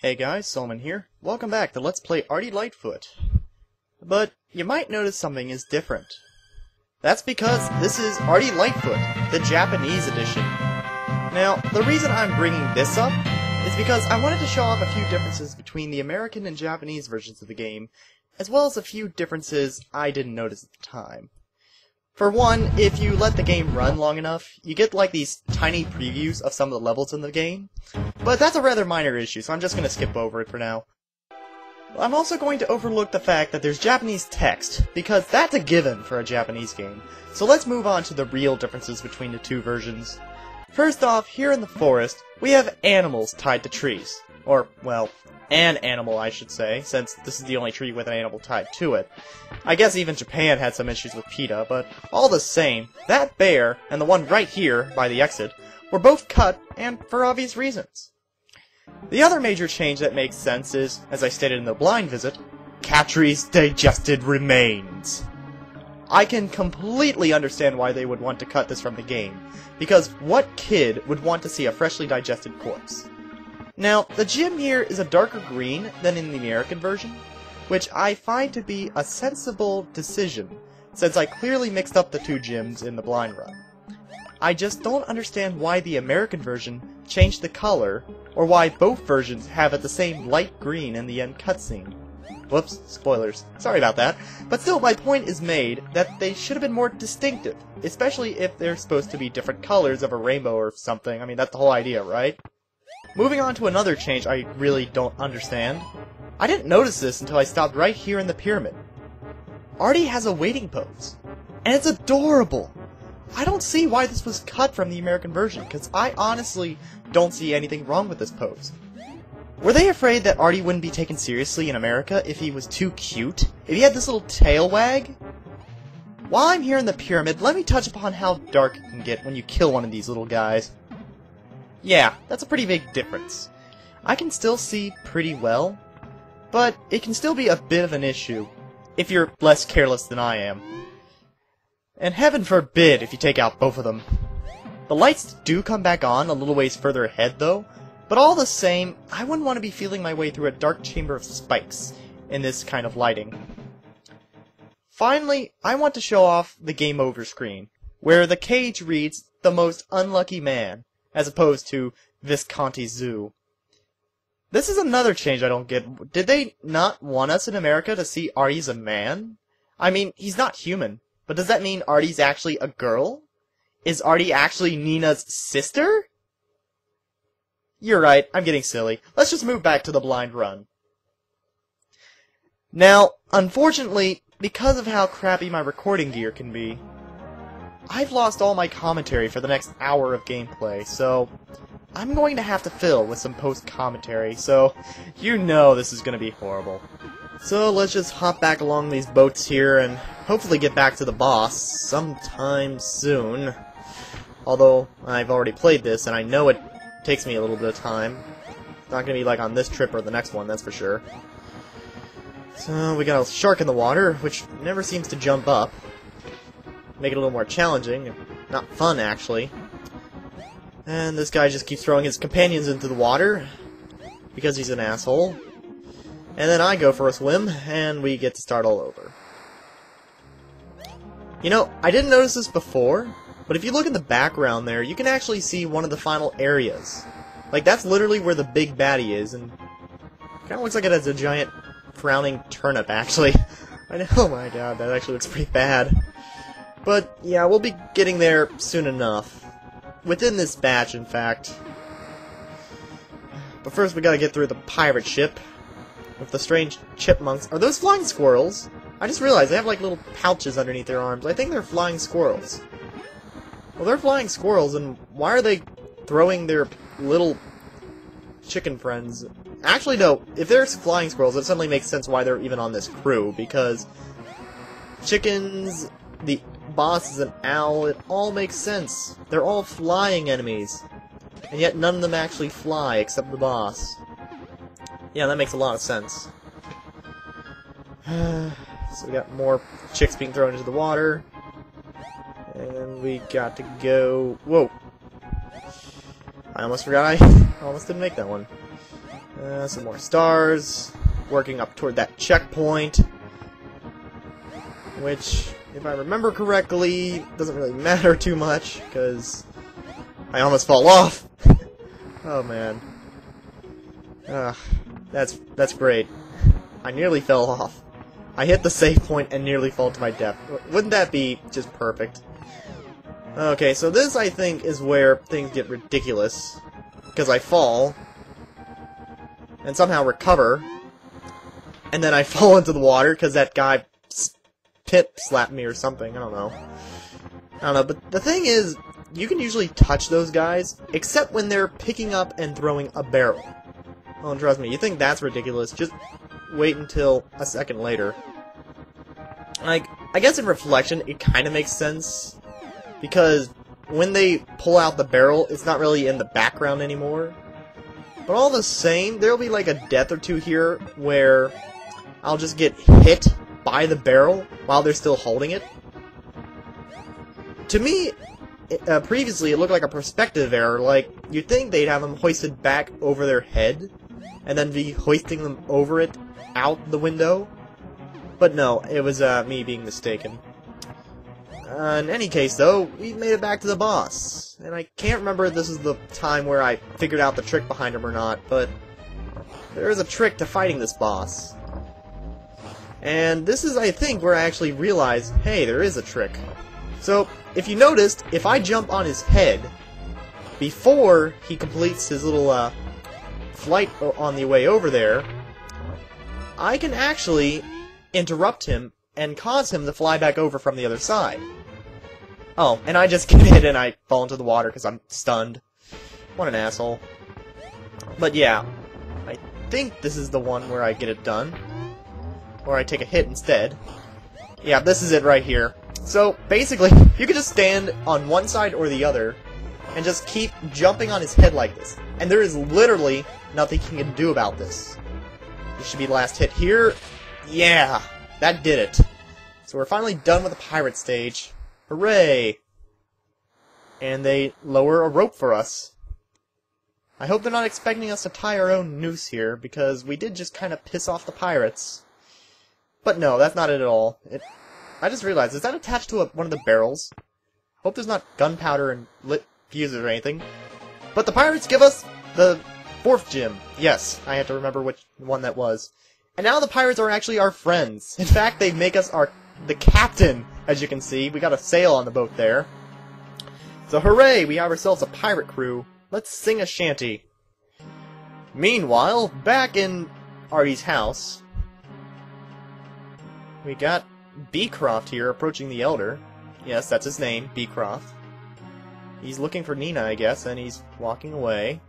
Hey guys, Solomon here. Welcome back to Let's Play Ardy Lightfoot. But you might notice something is different. That's because this is Ardy Lightfoot, the Japanese edition. Now, the reason I'm bringing this up is because I wanted to show off a few differences between the American and Japanese versions of the game, as well as a few differences I didn't notice at the time. For one, if you let the game run long enough, you get like these tiny previews of some of the levels in the game, but that's a rather minor issue, so I'm just going to skip over it for now. I'm also going to overlook the fact that there's Japanese text, because that's a given for a Japanese game. So let's move on to the real differences between the two versions. First off, here in the forest, we have animals tied to trees. Or, well, an animal, I should say, since this is the only tree with an animal tied to it. I guess even Japan had some issues with PETA, but all the same, that bear and the one right here by the exit were both cut, and for obvious reasons. The other major change that makes sense is, as I stated in the blind visit, Catri's digested remains. I can completely understand why they would want to cut this from the game, because what kid would want to see a freshly digested corpse? Now, the gym here is a darker green than in the American version, which I find to be a sensible decision, since I clearly mixed up the two gyms in the blind run. I just don't understand why the American version changed the color, or why both versions have it the same light green in the end cutscene. Whoops, spoilers. Sorry about that. But still, my point is made that they should have been more distinctive, especially if they're supposed to be different colors of a rainbow or something. I mean, that's the whole idea, right? Moving on to another change I really don't understand. I didn't notice this until I stopped right here in the pyramid. Ardy has a waiting pose, and it's adorable! I don't see why this was cut from the American version, because I honestly don't see anything wrong with this pose. Were they afraid that Ardy wouldn't be taken seriously in America if he was too cute? If he had this little tail wag? While I'm here in the pyramid, let me touch upon how dark it can get when you kill one of these little guys. Yeah, that's a pretty big difference. I can still see pretty well, but it can still be a bit of an issue if you're less careless than I am. And heaven forbid if you take out both of them. The lights do come back on a little ways further ahead though, but all the same, I wouldn't want to be feeling my way through a dark chamber of spikes in this kind of lighting. Finally, I want to show off the game over screen, where the cage reads, "The most unlucky man," as opposed to Visconti Zoo. This is another change I don't get. Did they not want us in America to see Ardy as a man? I mean, he's not human, but does that mean Ardy's actually a girl? Is Ardy actually Nina's sister? You're right, I'm getting silly. Let's just move back to the blind run. Now, unfortunately, because of how crappy my recording gear can be, I've lost all my commentary for the next hour of gameplay, so I'm going to have to fill with some post-commentary, so you know this is going to be horrible. So let's just hop back along these boats here and hopefully get back to the boss sometime soon. Although, I've already played this and I know it takes me a little bit of time. It's not going to be like on this trip or the next one, that's for sure. So we got a shark in the water, which never seems to jump up. Make it a little more challenging, not fun actually. And this guy just keeps throwing his companions into the water, because he's an asshole. And then I go for a swim, and we get to start all over. You know, I didn't notice this before, but if you look in the background there, you can actually see one of the final areas. Like, that's literally where the big baddie is, and it kinda looks like it has a giant frowning turnip, actually. I know, oh my god, that actually looks pretty bad. But, yeah, we'll be getting there soon enough. Within this batch, in fact. But first we gotta get through the pirate ship with the strange chipmunks. Are those flying squirrels? I just realized they have like little pouches underneath their arms. I think they're flying squirrels. Well, they're flying squirrels, and why are they throwing their little chicken friends? Actually, no. If they're flying squirrels, it suddenly makes sense why they're even on this crew, because chickens, the boss is an owl, it all makes sense. They're all flying enemies. And yet none of them actually fly, except the boss. Yeah, that makes a lot of sense. So we got more chicks being thrown into the water. And we got to go... Whoa! I almost forgot Almost didn't make that one. Some more stars. Working up toward that checkpoint. Which, if I remember correctly, doesn't really matter too much, because I almost fall off. Oh man. That's great. I nearly fell off. I hit the save point and nearly fall to my death. Wouldn't that be just perfect? Okay, so this, I think, is where things get ridiculous. Because I fall, and somehow recover, and then I fall into the water because that guy pip slapped me or something. I don't know, but the thing is, you can usually touch those guys, except when they're picking up and throwing a barrel. Oh, trust me, you think that's ridiculous, just wait until a second later. Like, I guess in reflection, it kind of makes sense, because when they pull out the barrel, it's not really in the background anymore. But all the same, there'll be like a death or two here where I'll just get hit by the barrel while they're still holding it. To me, previously it looked like a perspective error, like you'd think they'd have them hoisted back over their head and then be hoisting them over it out the window. But no, it was me being mistaken. In any case, though, we've made it back to the boss. And I can't remember if this is the time where I figured out the trick behind him or not, but there is a trick to fighting this boss. And this is, I think, where I actually realized, hey, there is a trick. So, if you noticed, if I jump on his head before he completes his little flight on the way over there, I can actually interrupt him and cause him to fly back over from the other side. Oh, and I just get hit and I fall into the water because I'm stunned. What an asshole. But yeah, I think this is the one where I get it done. Or I take a hit instead. Yeah, this is it right here. So, basically, you can just stand on one side or the other and just keep jumping on his head like this. And there is literally nothing he can do about this. This should be the last hit here. Yeah, that did it. So we're finally done with the pirate stage. Hooray! And they lower a rope for us. I hope they're not expecting us to tie our own noose here, because we did just kind of piss off the pirates. But no, that's not it at all. I just realized, is that attached to one of the barrels? Hope there's not gunpowder and lit fuses or anything. But the pirates give us the fourth gem. Yes, I had to remember which one that was. And now the pirates are actually our friends. In fact, they make us the captain, as you can see. We got a sail on the boat there. So hooray, we have ourselves a pirate crew. Let's sing a shanty. Meanwhile, back in Ardy's house, we got Beecroft here approaching the Elder. Yes, that's his name, Beecroft. He's looking for Nina, I guess, and he's walking away.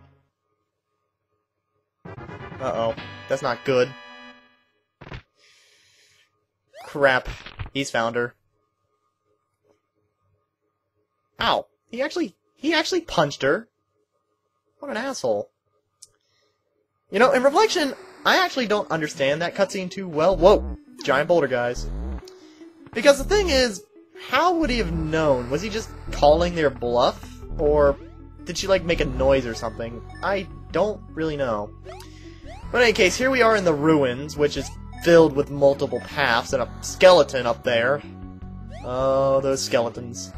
Uh-oh, that's not good. Crap, he's found her. Ow, he actually punched her. What an asshole. You know, in reflection, I actually don't understand that cutscene too well. Whoa, giant boulder, guys. Because the thing is, how would he have known? Was he just calling their bluff? Or did she, like, make a noise or something? I don't really know. But in any case, here we are in the ruins, which is filled with multiple paths and a skeleton up there. Oh, those skeletons.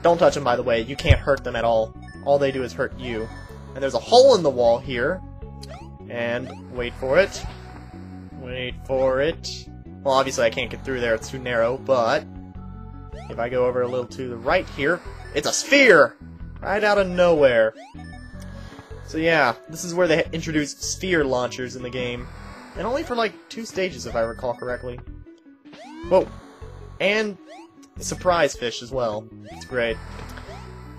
Don't touch them, by the way. You can't hurt them at all. All they do is hurt you. And there's a hole in the wall here. And wait for it. Wait for it. Well, obviously I can't get through there. It's too narrow, but if I go over a little to the right here, it's a sphere! Right out of nowhere. So yeah, this is where they introduced sphere launchers in the game. And only for like 2 stages, if I recall correctly. Whoa. And surprise fish as well. It's great.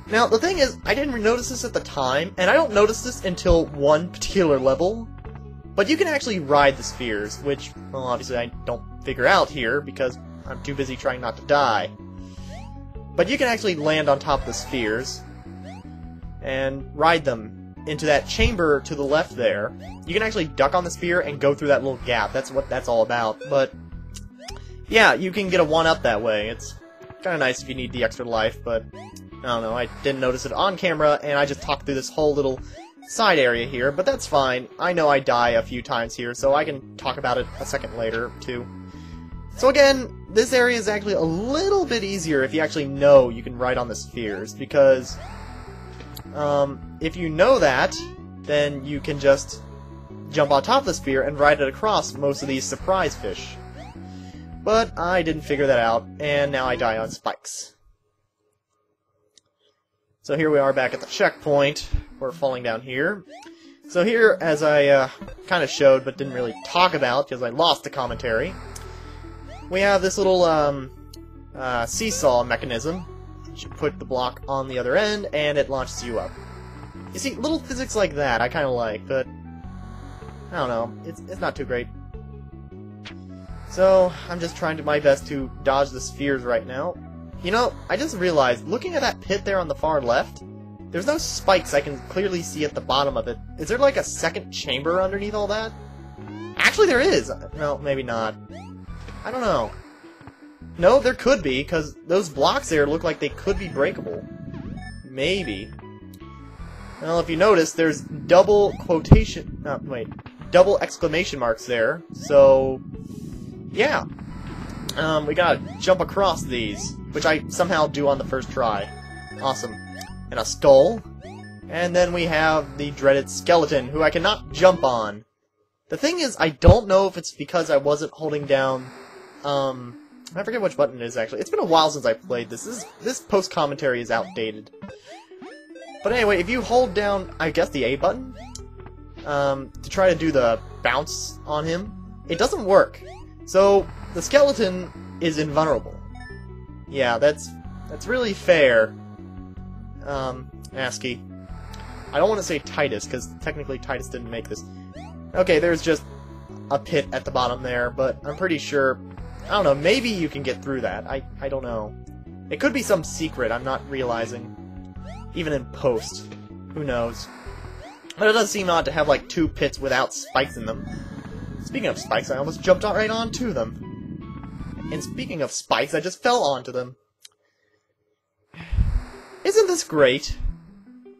Now, the thing is, I didn't notice this at the time, and I don't notice this until one particular level. But you can actually ride the spheres, which, well, obviously I don't figure out here, because I'm too busy trying not to die. But you can actually land on top of the spheres, and ride them into that chamber to the left there. You can actually duck on the sphere and go through that little gap. That's what that's all about. But yeah, you can get a 1-up that way. It's kind of nice if you need the extra life, but I don't know, I didn't notice it on camera, and I just talked through this whole little side area here, but that's fine. I know I die a few times here, so I can talk about it a second later, too. So again, this area is actually a little bit easier if you actually know you can ride on the spheres, because if you know that, then you can just jump on top of the sphere and ride it across most of these surprise fish. But I didn't figure that out, and now I die on spikes. So here we are back at the checkpoint. We're falling down here. So here, as I kind of showed but didn't really talk about because I lost the commentary, we have this little seesaw mechanism. You put the block on the other end and it launches you up. You see, little physics like that I kind of like, but I don't know, it's not too great. So I'm just trying my best to dodge the spheres right now. You know, I just realized, looking at that pit there on the far left, there's no spikes I can clearly see at the bottom of it. Is there like a second chamber underneath all that? Actually there is! No, maybe not. I don't know. No, there could be, because those blocks there look like they could be breakable. Maybe. Well, if you notice, there's double exclamation marks there, so yeah. We gotta jump across these, which I somehow do on the first try. Awesome. And a skull. And then we have the dreaded skeleton, who I cannot jump on. The thing is, I don't know if it's because I wasn't holding down, I forget which button it is, actually. It's been a while since I played this. This post-commentary is outdated. But anyway, if you hold down, I guess, the A button, to try to do the bounce on him, it doesn't work. So, the skeleton is invulnerable. Yeah, that's really fair. ASCII. I don't want to say Titus, because technically Titus didn't make this. Okay, there's just a pit at the bottom there, but I'm pretty sure, I don't know, maybe you can get through that. I don't know. It could be some secret I'm not realizing. Even in post. Who knows. But it does seem odd to have like two pits without spikes in them. Speaking of spikes, I almost jumped right onto them. And speaking of spikes, I just fell onto them. Isn't this great?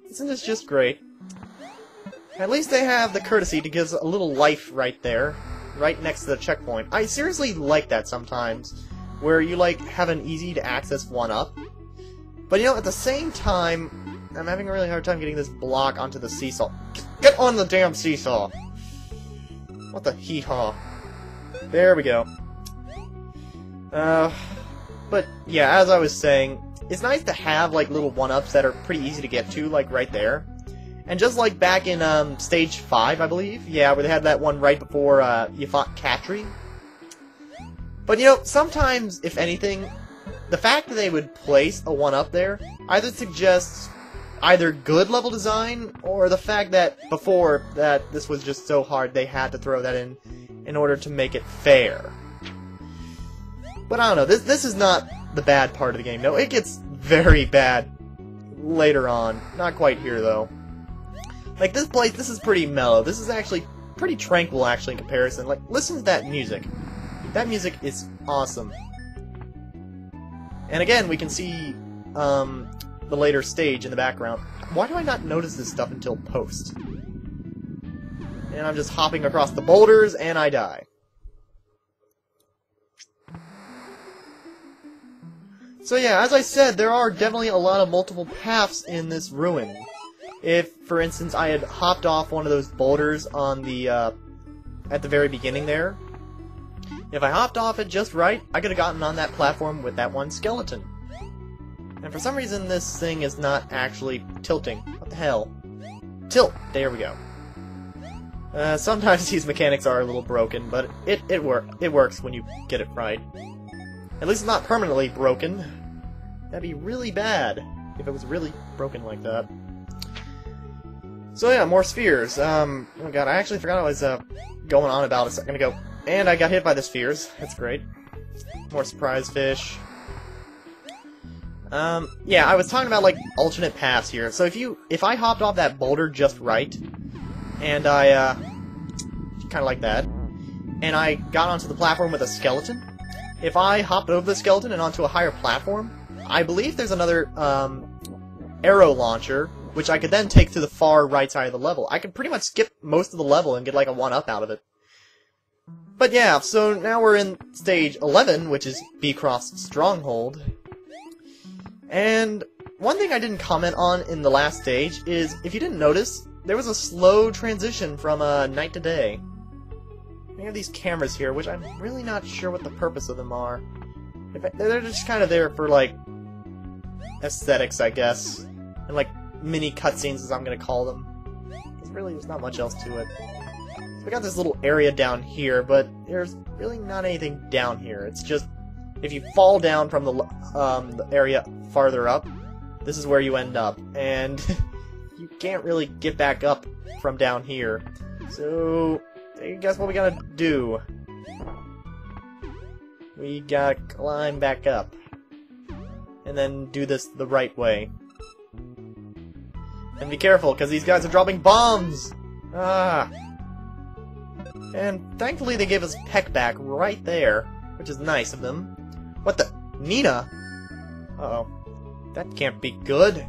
Isn't this just great? At least they have the courtesy to give us a little life right there. Right next to the checkpoint. I seriously like that sometimes. Where you like have an easy to access one-up. But you know, at the same time, I'm having a really hard time getting this block onto the seesaw. Get on the damn seesaw! What the hee-haw. There we go. But yeah, as I was saying, it's nice to have like little one-ups that are pretty easy to get to, like right there. And just like back in stage 5, I believe, yeah, where they had that one right before you fought Katri. But you know, sometimes, if anything, the fact that they would place a one-up there either suggests either good level design, or the fact that before that this was just so hard they had to throw that in order to make it fair. But I don't know, this is not the bad part of the game. No, it gets very bad later on. Not quite here, though. Like, this place, this is pretty mellow. This is actually pretty tranquil, actually, in comparison. Like, listen to that music. That music is awesome. And again, we can see the later stage in the background. Why do I not notice this stuff until post? And I'm just hopping across the boulders, and I die. So yeah, as I said, there are definitely a lot of multiple paths in this ruin. If, for instance, I had hopped off one of those boulders on the, at the very beginning there, if I hopped off it just right, I could have gotten on that platform with that one skeleton. And for some reason, this thing is not actually tilting. What the hell? Tilt! There we go. Sometimes these mechanics are a little broken, but it works when you get it right. At least it's not permanently broken. That'd be really bad if it was really broken like that. So yeah, more spheres. Oh god, I actually forgot I was going on about a second ago. And I got hit by the spheres. That's great. More surprise fish. Yeah, I was talking about like alternate paths here. So if I hopped off that boulder just right, and I kinda like that, and I got onto the platform with a skeleton, if I hopped over the skeleton and onto a higher platform, I believe there's another arrow launcher which I could then take to the far right side of the level. I could pretty much skip most of the level and get like a 1-up out of it. But yeah, so now we're in stage 11, which is Beecroft's Stronghold. And one thing I didn't comment on in the last stage is, if you didn't notice, there was a slow transition from night to day. We have these cameras here, which I'm really not sure what the purpose of them are. They're just kind of there for, like, aesthetics, I guess. And, like, mini cutscenes, as I'm gonna call them. Because really, there's not much else to it. So we got this little area down here, but there's really not anything down here. It's just, if you fall down from the area farther up, this is where you end up. And you can't really get back up from down here. So, guess what we gotta do? We gotta climb back up. And then do this the right way. And be careful, because these guys are dropping bombs! Ah! And thankfully they gave us Peck back right there, which is nice of them. What the? Nina? Uh-oh. That can't be good.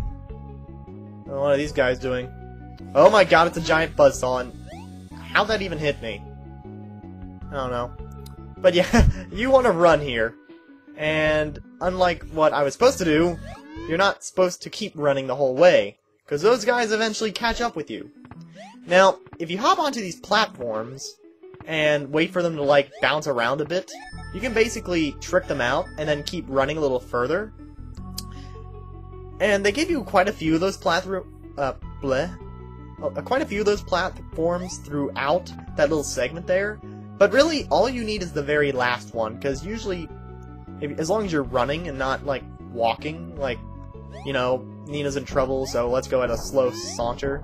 Oh, what are these guys doing? Oh my god, it's a giant buzzsaw, and how'd that even hit me? I don't know. But yeah, you want to run here. And unlike what I was supposed to do, you're not supposed to keep running the whole way, because those guys eventually catch up with you. Now, if you hop onto these platforms and wait for them to, like, bounce around a bit, you can basically trick them out and then keep running a little further. And they give you quite a few of those platforms throughout that little segment there. But really, all you need is the very last one, because usually, as long as you're running and not, like, walking, like, you know, Nina's in trouble, so let's go at a slow saunter.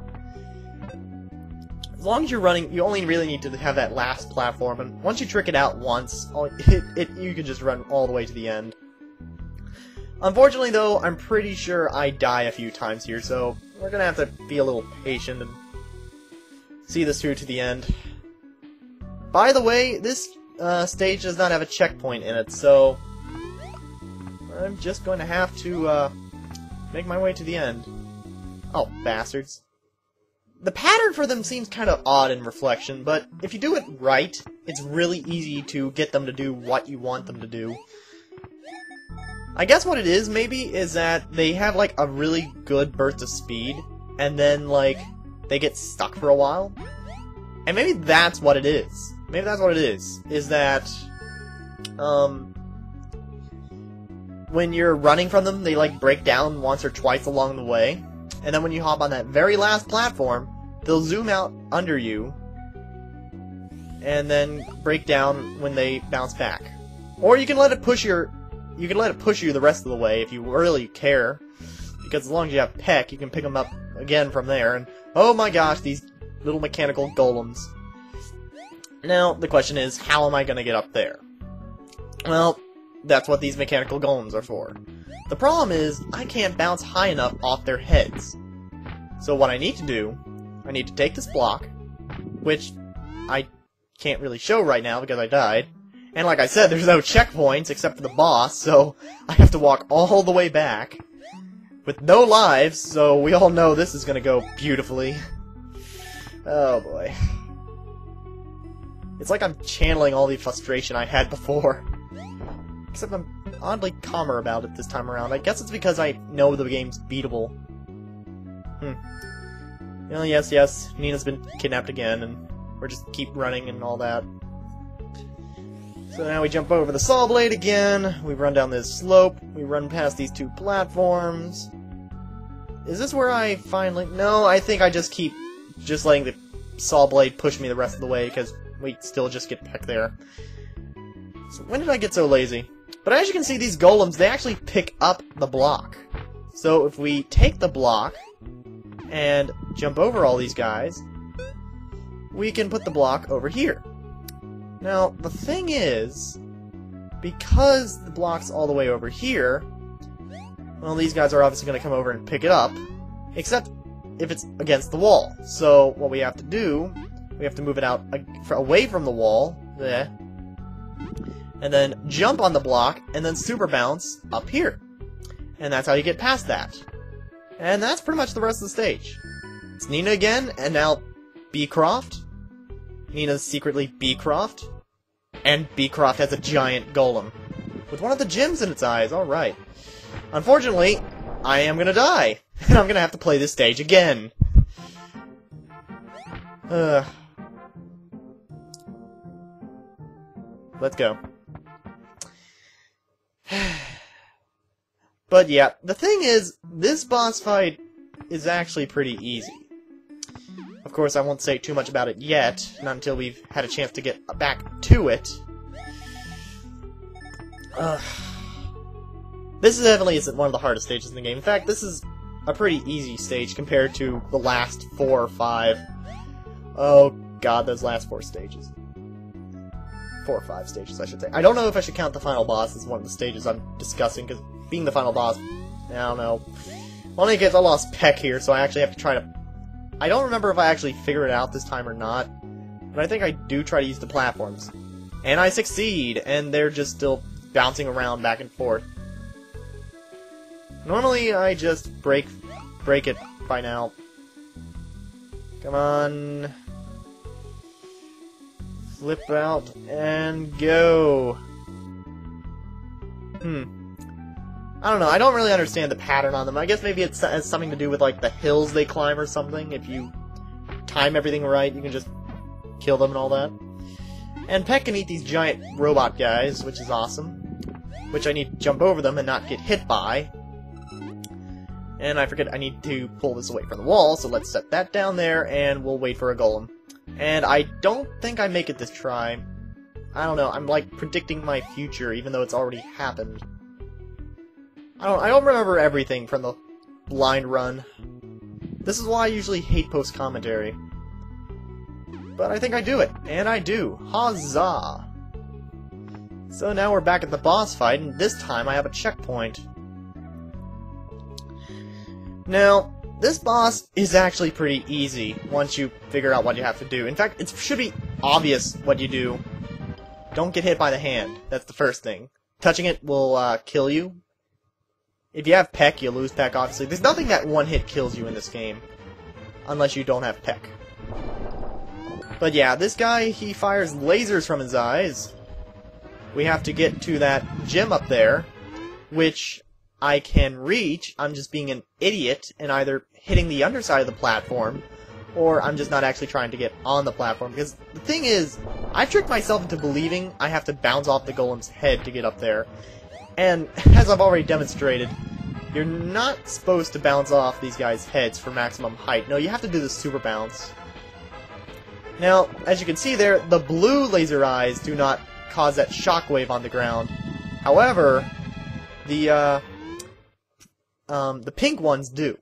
As long as you're running, you only really need to have that last platform, and once you trick it out once, you can just run all the way to the end. Unfortunately, though, I'm pretty sure I die a few times here, so we're gonna have to be a little patient and see this through to the end. By the way, this stage does not have a checkpoint in it, so I'm just going to have to make my way to the end. Oh, bastards. The pattern for them seems kind of odd in reflection, but if you do it right, it's really easy to get them to do what you want them to do. I guess what it is, maybe, is that they have, like, a really good burst of speed, and then, like, they get stuck for a while. And maybe that's what it is. Maybe that's what it is that, when you're running from them, they, like, break down once or twice along the way, and then when you hop on that very last platform, they'll zoom out under you, and then break down when they bounce back. Or you can let it push you the rest of the way if you really care, because as long as you have Peck, you can pick them up again from there, and oh my gosh, these little mechanical golems. Now, the question is, how am I going to get up there? Well, that's what these mechanical golems are for. The problem is, I can't bounce high enough off their heads. So what I need to do, I need to take this block, which I can't really show right now because I died. And like I said, there's no checkpoints except for the boss, so I have to walk all the way back with no lives, so we all know this is going to go beautifully. Oh boy. It's like I'm channeling all the frustration I had before. Except I'm oddly calmer about it this time around. I guess it's because I know the game's beatable. Well, yes, Nina's been kidnapped again, and we're just keep running and all that. So now we jump over the saw blade again, we run down this slope, we run past these two platforms. Is this where I finally... No, I think I just keep letting the saw blade push me the rest of the way, because we still just get Peck there. So when did I get so lazy? But as you can see, these golems, they actually pick up the block. So if we take the block and jump over all these guys, we can put the block over here. Now, the thing is, because the block's all the way over here, well, these guys are obviously going to come over and pick it up, except if it's against the wall. So what we have to do, we have to move it out away from the wall, there, and then jump on the block, and then super bounce up here. And that's how you get past that. And that's pretty much the rest of the stage. It's Nina again, and now Beecroft. Nina's secretly Beecroft. And Beecroft has a giant golem. With one of the gems in its eyes, alright. Unfortunately, I am gonna die. And I'm gonna have to play this stage again. Let's go. But yeah, the thing is, this boss fight is actually pretty easy. Of course, I won't say too much about it yet, not until we've had a chance to get back to it. This definitely isn't one of the hardest stages in the game. In fact, this is a pretty easy stage compared to the last 4 or 5. Oh god, those last 4 stages. 4 or 5 stages, I should say. I don't know if I should count the final boss as one of the stages I'm discussing, because being the final boss, I don't know. Only because I lost Peck here, so I actually have to try to... I don't remember if I actually figured it out this time or not, but I think I do try to use the platforms. And I succeed, and they're just still bouncing around back and forth. Normally, I just break it by now. Come on. Flip out and go. I don't know, I don't really understand the pattern on them. I guess maybe it has something to do with, like, the hills they climb or something. If you time everything right, you can just kill them and all that. And Peck can eat these giant robot guys, which is awesome. Which I need to jump over them and not get hit by. And I forget I need to pull this away from the wall, so let's set that down there, and we'll wait for a golem. And I don't think I make it this try. I don't know, I'm like predicting my future, even though it's already happened. I don't remember everything from the blind run. This is why I usually hate post-commentary. But I think I do it, and I do. Huzzah! So now we're back at the boss fight, and this time I have a checkpoint. Now, this boss is actually pretty easy once you figure out what you have to do. In fact, it should be obvious what you do. Don't get hit by the hand. That's the first thing. Touching it will kill you. If you have Peck, you lose Peck, obviously. There's nothing that one hit kills you in this game. Unless you don't have Peck. But yeah, this guy, he fires lasers from his eyes. We have to get to that gem up there, which I can reach. I'm just being an idiot and either hitting the underside of the platform, or I'm just not actually trying to get on the platform. Because the thing is, I've tricked myself into believing I have to bounce off the golem's head to get up there. And, as I've already demonstrated, you're not supposed to bounce off these guys' heads for maximum height. No, you have to do the super bounce. Now, as you can see there, the blue laser eyes do not cause that shockwave on the ground. However, the pink ones do.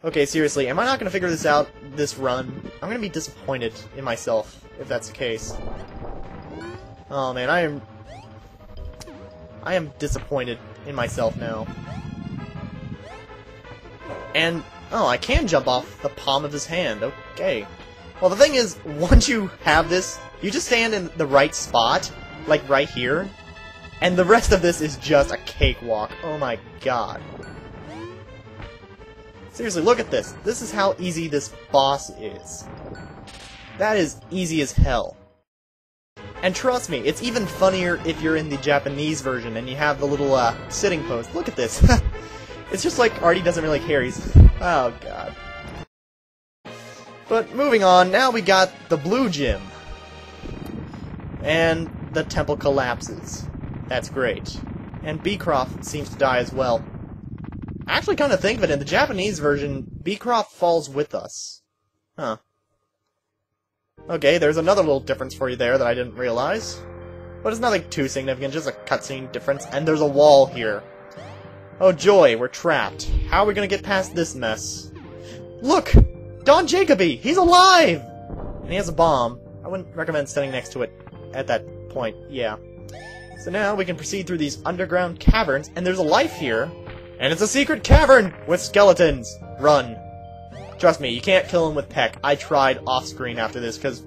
Okay, seriously, am I not going to figure this out this run? I'm going to be disappointed in myself if that's the case. Oh man, I am disappointed in myself now. And, oh, I can jump off the palm of his hand. Okay. Well, the thing is, once you have this, you just stand in the right spot, like right here, and the rest of this is just a cakewalk. Oh my god. Seriously, look at this. This is how easy this boss is. That is easy as hell. And trust me, it's even funnier if you're in the Japanese version and you have the little sitting pose. Look at this. It's just like Ardy doesn't really care. He's... oh god. But moving on, now we got the blue gym. And the temple collapses. That's great. And Beecroft seems to die as well. I actually kind of think of it, in the Japanese version, Beecroft falls with us. Huh. Okay, there's another little difference for you there that I didn't realize. But it's nothing too significant, just a cutscene difference. And there's a wall here. Oh joy, we're trapped. How are we gonna get past this mess? Look! Don Jacoby! He's alive! And he has a bomb. I wouldn't recommend standing next to it at that point, yeah. So now we can proceed through these underground caverns, and there's a life here. And it's a secret cavern with skeletons! Run. Trust me, you can't kill him with Peck. I tried off-screen after this, because,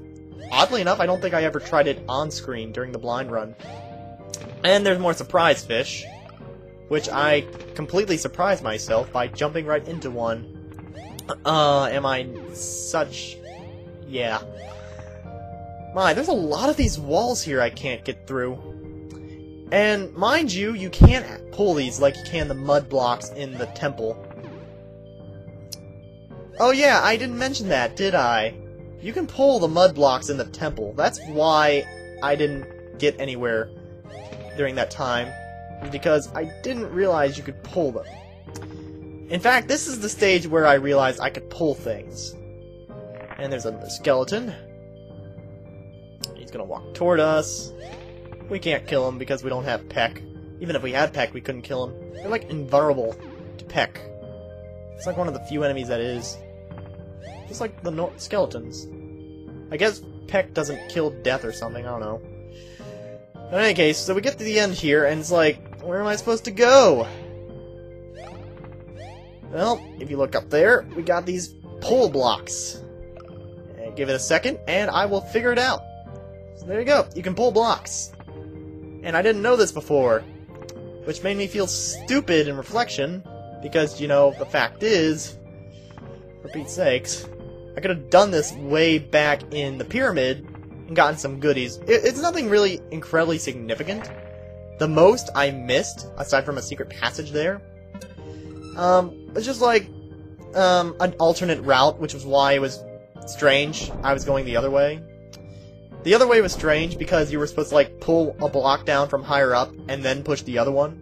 oddly enough, I don't think I ever tried it on-screen during the blind run. And there's more surprise fish. which I completely surprised myself by jumping right into one. Am I such... Yeah. My, there's a lot of these walls here I can't get through. And, mind you, you can't pull these like you can the mud blocks in the temple. Oh yeah, I didn't mention that, did I? You can pull the mud blocks in the temple. That's why I didn't get anywhere during that time. Because I didn't realize you could pull them. In fact, this is the stage where I realized I could pull things. And there's a skeleton. He's gonna walk toward us. We can't kill him because we don't have Peck. Even if we had Peck, we couldn't kill him. They're like invulnerable to Peck. It's like one of the few enemies that is. Just like the skeletons. I guess Peck doesn't kill death or something, I don't know. In any case, so we get to the end here, and it's like, where am I supposed to go? Well, if you look up there, we got these pull blocks. And give it a second, and I will figure it out. So there you go, you can pull blocks. And I didn't know this before, which made me feel stupid in reflection, because, you know, the fact is, for Pete's sakes, I could have done this way back in the pyramid and gotten some goodies. It's nothing really incredibly significant. The most I missed, aside from a secret passage there, it's just like an alternate route, which was why it was strange. I was going the other way. The other way was strange because you were supposed to like pull a block down from higher up and then push the other one.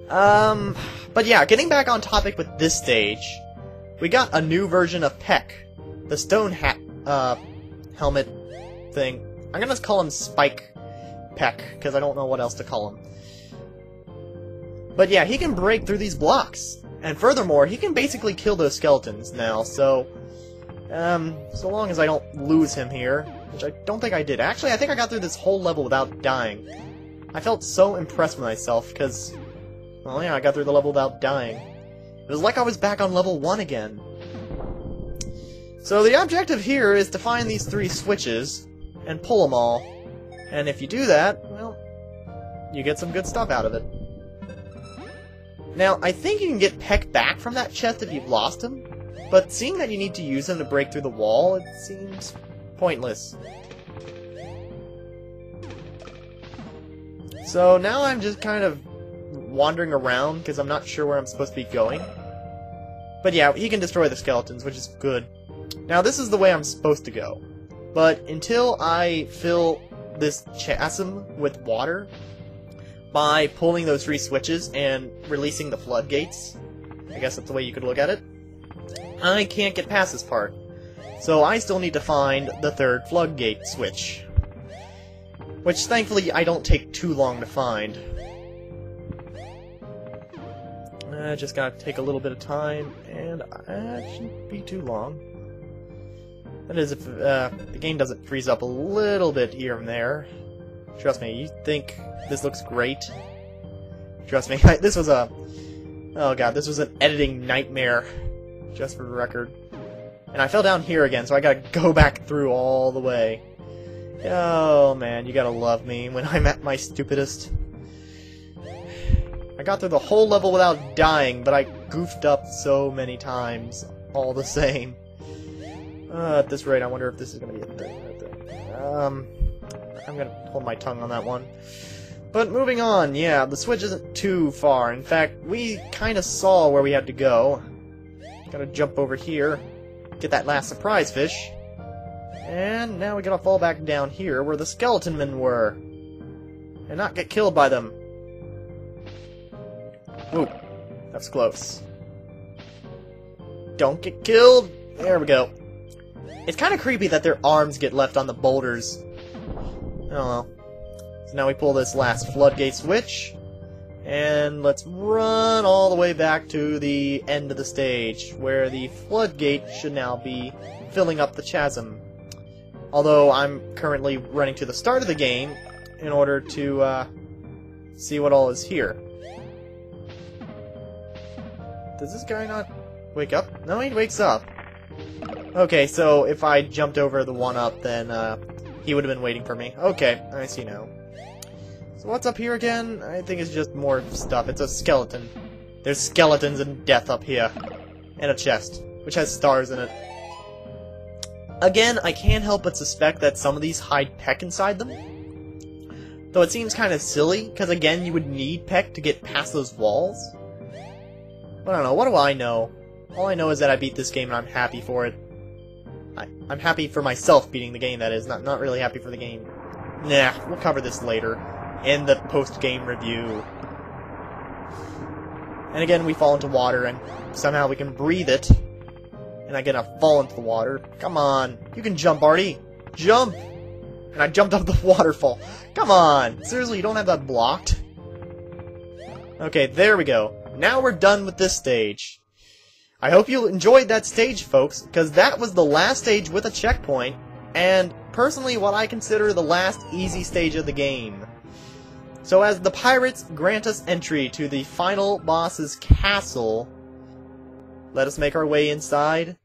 But yeah, getting back on topic with this stage, we got a new version of Peck, the stone hat helmet thing. I'm gonna call him Spike Peck because I don't know what else to call him. But yeah, he can break through these blocks. And furthermore, he can basically kill those skeletons now, so... so long as I don't lose him here, which I don't think I did. Actually, I think I got through this whole level without dying. I felt so impressed with myself, because... Well, yeah, I got through the level without dying. It was like I was back on level 1 again. So the objective here is to find these 3 switches, and pull them all. And if you do that, well, you get some good stuff out of it. Now, I think you can get Peck back from that chest if you've lost him, but seeing that you need to use him to break through the wall, it seems pointless. So now I'm just kind of wandering around because I'm not sure where I'm supposed to be going. But yeah, he can destroy the skeletons, which is good. Now this is the way I'm supposed to go. But until I fill this chasm with water, by pulling those 3 switches and releasing the floodgates, I guess that's the way you could look at it, I can't get past this part. So I still need to find the 3rd floodgate switch. Which, thankfully, I don't take too long to find. Just gotta take a little bit of time, and it shouldn't be too long. That is, if the game doesn't freeze up a little bit here and there. Trust me, you think this looks great? Trust me, this was a... Oh god, this was an editing nightmare, just for the record. And I fell down here again, so I gotta go back through all the way. Oh man, you gotta love me when I'm at my stupidest. I got through the whole level without dying, but I goofed up so many times, all the same. At this rate, I wonder if this is gonna be a thing right there. I'm gonna hold my tongue on that one. But moving on, yeah, the switch isn't too far. In fact, we kinda saw where we had to go. Gotta jump over here, get that last surprise fish. And now we gotta fall back down here where the skeleton men were. And not get killed by them. Ooh, that's close. Don't get killed! There we go. It's kinda creepy that their arms get left on the boulders. Oh well. So now we pull this last floodgate switch, and let's run all the way back to the end of the stage, where the floodgate should now be filling up the chasm. Although I'm currently running to the start of the game in order to see what all is here. Does this guy not wake up? No, he wakes up. Okay, so if I jumped over the one up, then he would have been waiting for me. Okay, I see now. So what's up here again? I think it's just more stuff. It's a skeleton. There's skeletons and death up here. And a chest, which has stars in it. Again, I can't help but suspect that some of these hide Peck inside them. Though it seems kind of silly, because again, you would need Peck to get past those walls. But I don't know, what do I know? All I know is that I beat this game and I'm happy for it. I'm happy for myself beating the game, that is. Not really happy for the game. Nah, we'll cover this later. In the post-game review. And again, we fall into water, and somehow we can breathe it. And I'm gonna fall into the water. Come on. You can jump, Ardy. Jump! And I jumped up the waterfall. Come on! Seriously, you don't have that blocked? Okay, there we go. Now we're done with this stage. I hope you enjoyed that stage, folks, because that was the last stage with a checkpoint, and personally what I consider the last easy stage of the game. So as the pirates grant us entry to the final boss's castle, let us make our way inside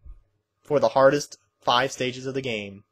for the hardest 5 stages of the game.